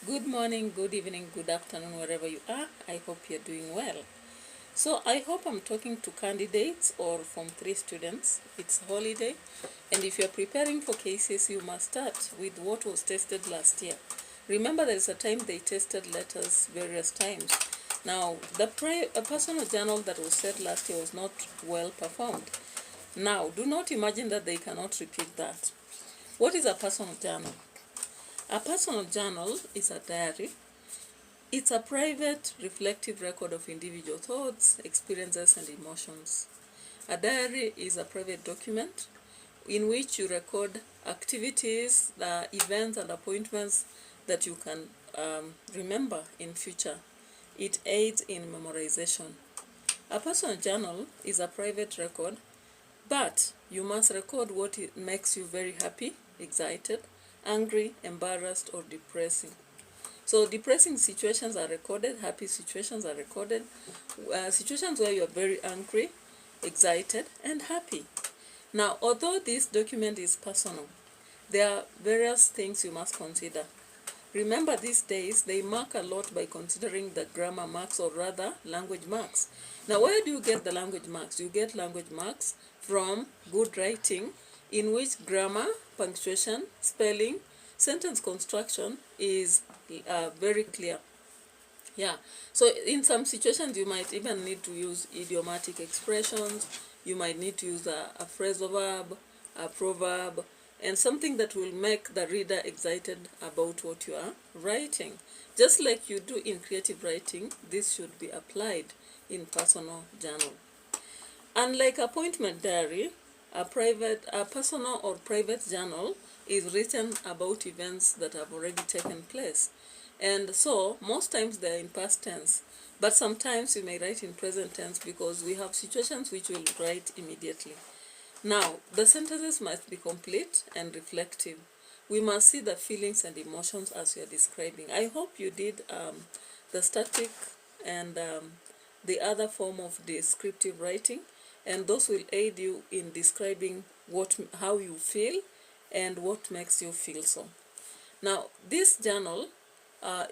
Good morning, good evening, good afternoon, wherever you are. I hope you're doing well. So I hope I'm talking to candidates or Form 3 students. It's holiday, and if you're preparing for cases, you must start with what was tested last year. Remember, there's a time they tested letters various times. Now, a personal journal that was set last year was not well performed. Now, do not imagine that they cannot repeat that. What is a personal journal? A personal journal is a diary. It's a private, reflective record of individual thoughts, experiences, and emotions. A diary is a private document in which you record activities, events, and appointments that you can remember in future. It aids in memorization. A personal journal is a private record, but you must record what makes you very happy, excited, angry, embarrassed, or depressing. So depressing situations are recorded, happy situations are recorded, situations where you are very angry, excited, and happy. Now, although this document is personal, there are various things you must consider. Remember, these days, they mark a lot by considering the grammar marks, or rather, language marks. Now, where do you get the language marks? You get language marks from good writing, in which grammar, punctuation, spelling, sentence construction is very clear. Yeah, so in some situations you might even need to use idiomatic expressions, you might need to use a phrasal verb, a proverb, and something that will make the reader excited about what you are writing. Just like you do in creative writing, this should be applied in personal journal. Unlike appointment diary, a personal or private journal is written about events that have already taken place. And so, most times they're in past tense. But sometimes we may write in present tense because we have situations which we'll write immediately. Now, the sentences must be complete and reflective. We must see the feelings and emotions as we are describing. I hope you did the static and the other form of descriptive writing, and those will aid you in describing how you feel and what makes you feel so. Now, this journal,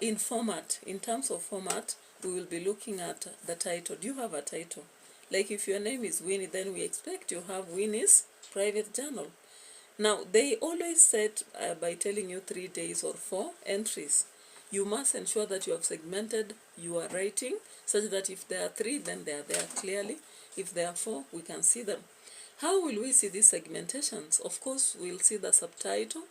in terms of format, we will be looking at the title. Do you have a title? Like if your name is Winnie, then we expect you have Winnie's private journal. Now, they always set by telling you 3 days or 4 entries. You must ensure that you have segmented your writing such that if there are 3, then they are there clearly. If there are 4, we can see them. How will we see these segmentations? Of course, we'll see the subtitle.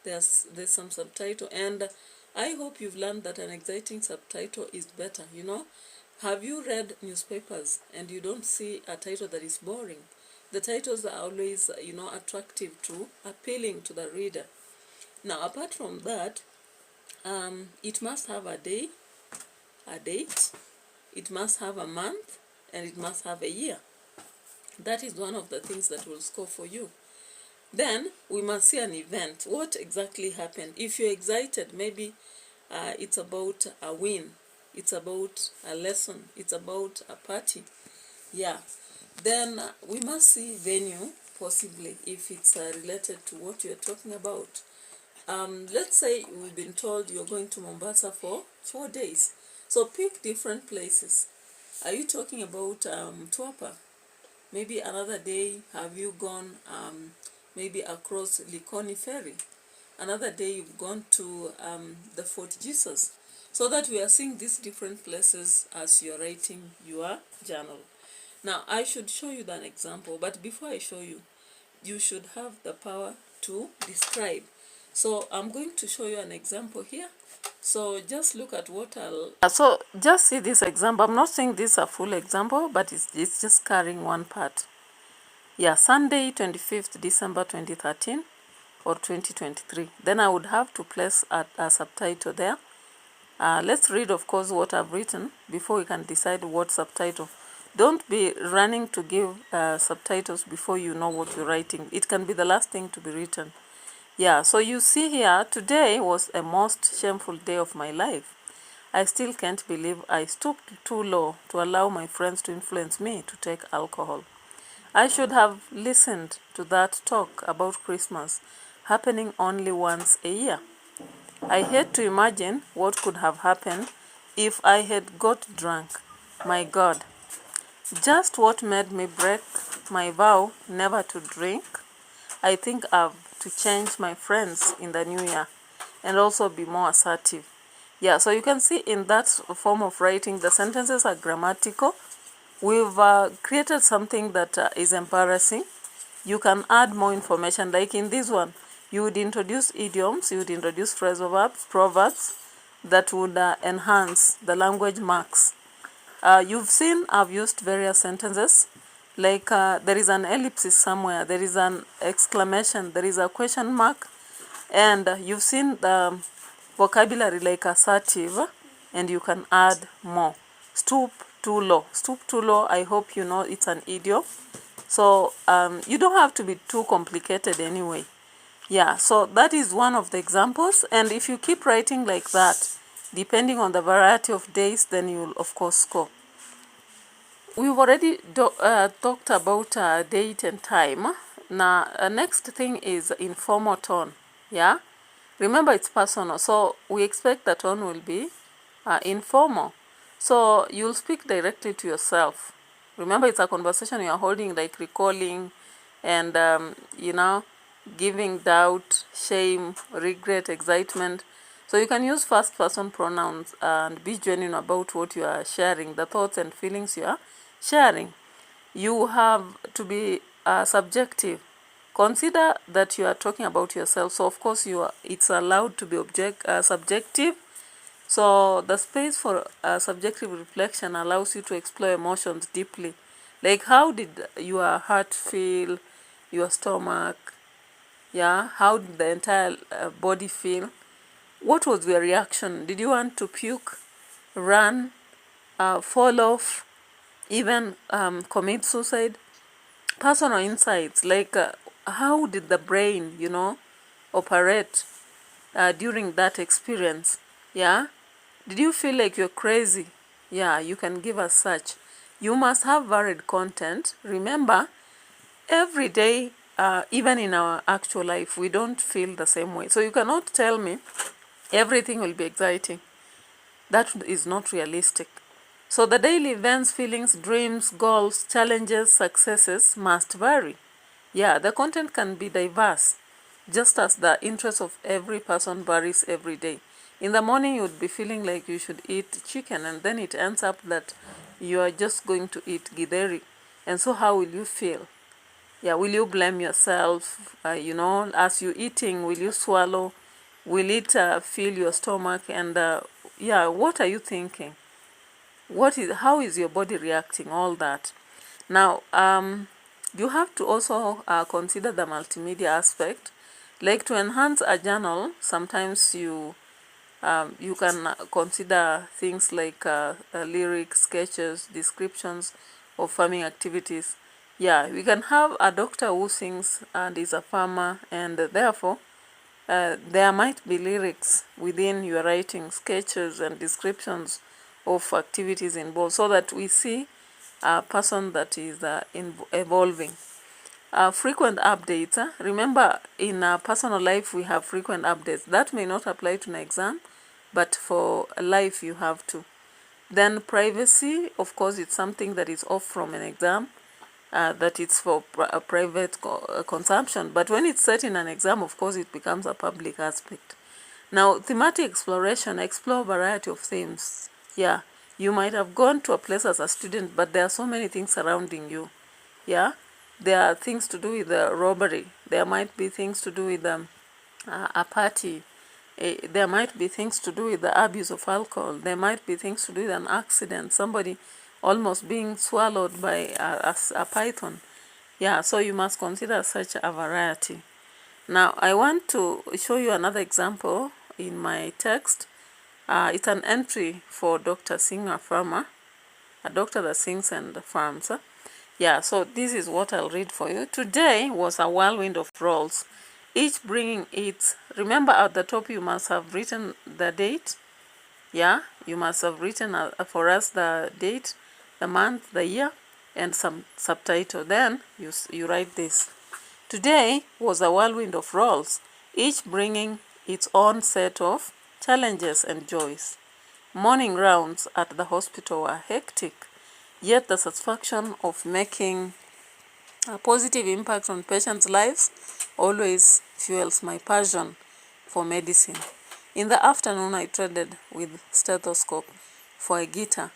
There's some subtitle, and I hope you've learned that an exciting subtitle is better. Have you read newspapers and you don't see a title that is boring? The titles are always, attractive to, appealing to the reader. Now, apart from that, it must have a day, a date, it must have a month, and it must have a year. That is one of the things that will score for you. Then we must see an event. What exactly happened? If you're excited, maybe it's about a win, it's about a lesson, it's about a party. Yeah. Then we must see venue, possibly, if it's related to what you're talking about. Let's say we've been told you're going to Mombasa for 4 days. So pick different places. Are you talking about Tuapa? Maybe another day, have you gone maybe across Likoni Ferry? Another day you've gone to the Fort Jesus. So that we are seeing these different places as you're writing your journal. Now, I should show you an example, but before I show you, you should have the power to describe. So I'm going to show you an example here. So just look at what So just see this example. I'm not saying this is a full example, but it's just carrying one part. Yeah, Sunday, 25th December 2013 or 2023. Then I would have to place a subtitle there. Let's read, of course, what I've written before we can decide what subtitle. Don't be running to give subtitles before you know what you're writing. It can be the last thing to be written. Yeah, so you see here, today was a most shameful day of my life. I still can't believe I stooped too low to allow my friends to influence me to take alcohol. I should have listened to that talk about Christmas happening only once a year. I hate to imagine what could have happened if I had got drunk. My God, just what made me break my vow never to drink. I think I've to change my friends in the new year and also be more assertive. Yeah, so you can see in that form of writing, the sentences are grammatical. We've created something that is embarrassing. You can add more information, like in this one, you would introduce idioms, you would introduce phrasal verbs, proverbs that would enhance the language marks. You've seen I've used various sentences, like there is an ellipsis somewhere, there is an exclamation, there is a question mark, and you've seen the vocabulary like assertive, and you can add more. Stoop too low. Stoop too low, I hope you know it's an idiom. So you don't have to be too complicated anyway. Yeah, so that is one of the examples. And if you keep writing like that, depending on the variety of days, then you'll of course score. We've already talked about date and time. Now, next thing is informal tone. Yeah, remember it's personal, so we expect the tone will be informal. So you'll speak directly to yourself. Remember, it's a conversation you're holding, like recalling and giving doubt, shame, regret, excitement. So you can use first person pronouns and be genuine about what you are sharing, the thoughts and feelings you are sharing. You have to be subjective. Consider that you are talking about yourself, so of course it's allowed to be subjective. So the space for subjective reflection allows you to explore emotions deeply. Like, how did your heart feel, your stomach, yeah, how did the entire body feel? What was your reaction? Did you want to puke, run, fall off, even commit suicide? Personal insights, like how did the brain, operate during that experience? Yeah, did you feel like you're crazy? Yeah, you can give us such. You must have varied content. Remember, every day, even in our actual life, we don't feel the same way. So you cannot tell me everything will be exciting. That is not realistic. So the daily events, feelings, dreams, goals, challenges, successes must vary. Yeah, the content can be diverse, just as the interest of every person varies every day. In the morning, you would be feeling like you should eat chicken, and then it ends up that you are just going to eat githeri. And so how will you feel? Yeah, will you blame yourself? As you're eating, will you swallow? Will it fill your stomach? And what are you thinking? How is your body reacting? All that. Now, you have to also consider the multimedia aspect. Like, to enhance a journal, sometimes you can consider things like lyrics, sketches, descriptions of farming activities. Yeah, we can have a doctor who sings and is a farmer, and therefore there might be lyrics within your writing, sketches and descriptions of activities involved, so that we see a person that is evolving. Frequent updates. Remember, in our personal life, we have frequent updates. That may not apply to an exam, but for life, you have to. Then privacy, of course, it's something that is off from an exam, that it's for private consumption. But when it's set in an exam, of course, it becomes a public aspect. Now, thematic exploration, explore a variety of themes. Yeah, you might have gone to a place as a student, but there are so many things surrounding you. Yeah, there are things to do with the robbery. There might be things to do with a party. There might be things to do with the abuse of alcohol. There might be things to do with an accident, somebody almost being swallowed by a python. Yeah, so you must consider such a variety. Now, I want to show you another example in my text. It's an entry for Dr. Singer Farmer, a doctor that sings and farms. Yeah, so this is what I'll read for you. Today was a whirlwind of roles, each bringing its. Remember, at the top you must have written the date. Yeah, you must have written for us the date, the month, the year, and some subtitle. Then you write this. Today was a whirlwind of roles, each bringing its own set of challenges and joys. Morning rounds at the hospital were hectic, yet the satisfaction of making a positive impact on patients' lives always fuels my passion for medicine. In the afternoon, I traded with stethoscope for a guitar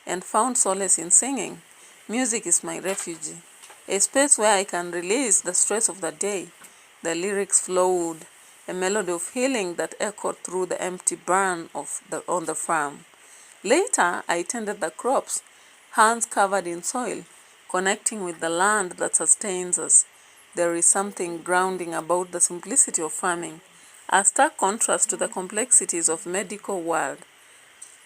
and found solace in singing. Music is my refuge, a space where I can release the stress of the day. The lyrics flowed, a melody of healing that echoed through the empty barn on the farm. Later, I tended the crops, hands covered in soil, connecting with the land that sustains us. There is something grounding about the simplicity of farming, a stark contrast to the complexities of medical world.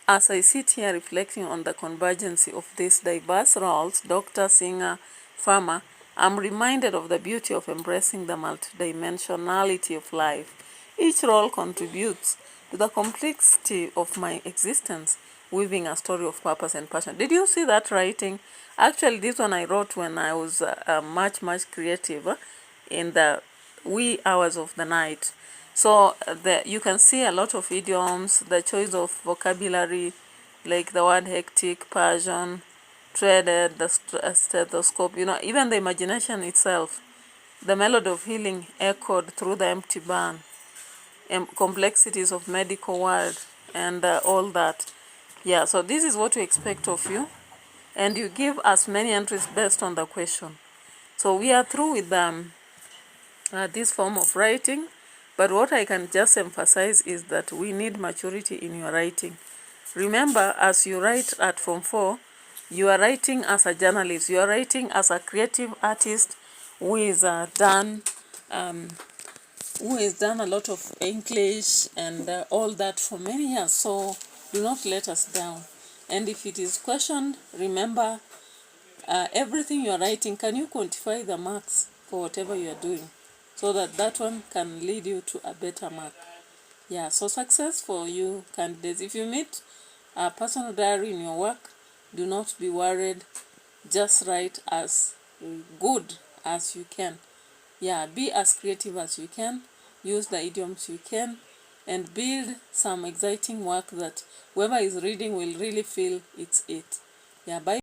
As I sit here reflecting on the convergence of these diverse roles, doctor, singer, farmer, I'm reminded of the beauty of embracing the multidimensionality of life. Each role contributes to the complexity of my existence, weaving a story of purpose and passion. Did you see that writing? Actually, this one I wrote when I was much creative in the wee hours of the night. So you can see a lot of idioms, the choice of vocabulary, like the word hectic, passion, threaded, the stethoscope, even the imagination itself. The melody of healing echoed through the empty barn, complexities of medical world, and all that. Yeah, so this is what we expect of you. And you give as many entries based on the question. So we are through with this form of writing. But what I can just emphasize is that we need maturity in your writing. Remember, as you write at Form 4, you are writing as a journalist. You are writing as a creative artist who is done a lot of English and all that for many years. So do not let us down. And if it is questioned, remember, everything you are writing, can you quantify the marks for whatever you are doing, so that one can lead you to a better mark. Yeah, so success for you candidates. If you meet a personal diary in your work, do not be worried. Just write as good as you can. Yeah, be as creative as you can. Use the idioms you can, and build some exciting work that whoever is reading will really feel it's it. Yeah, bye.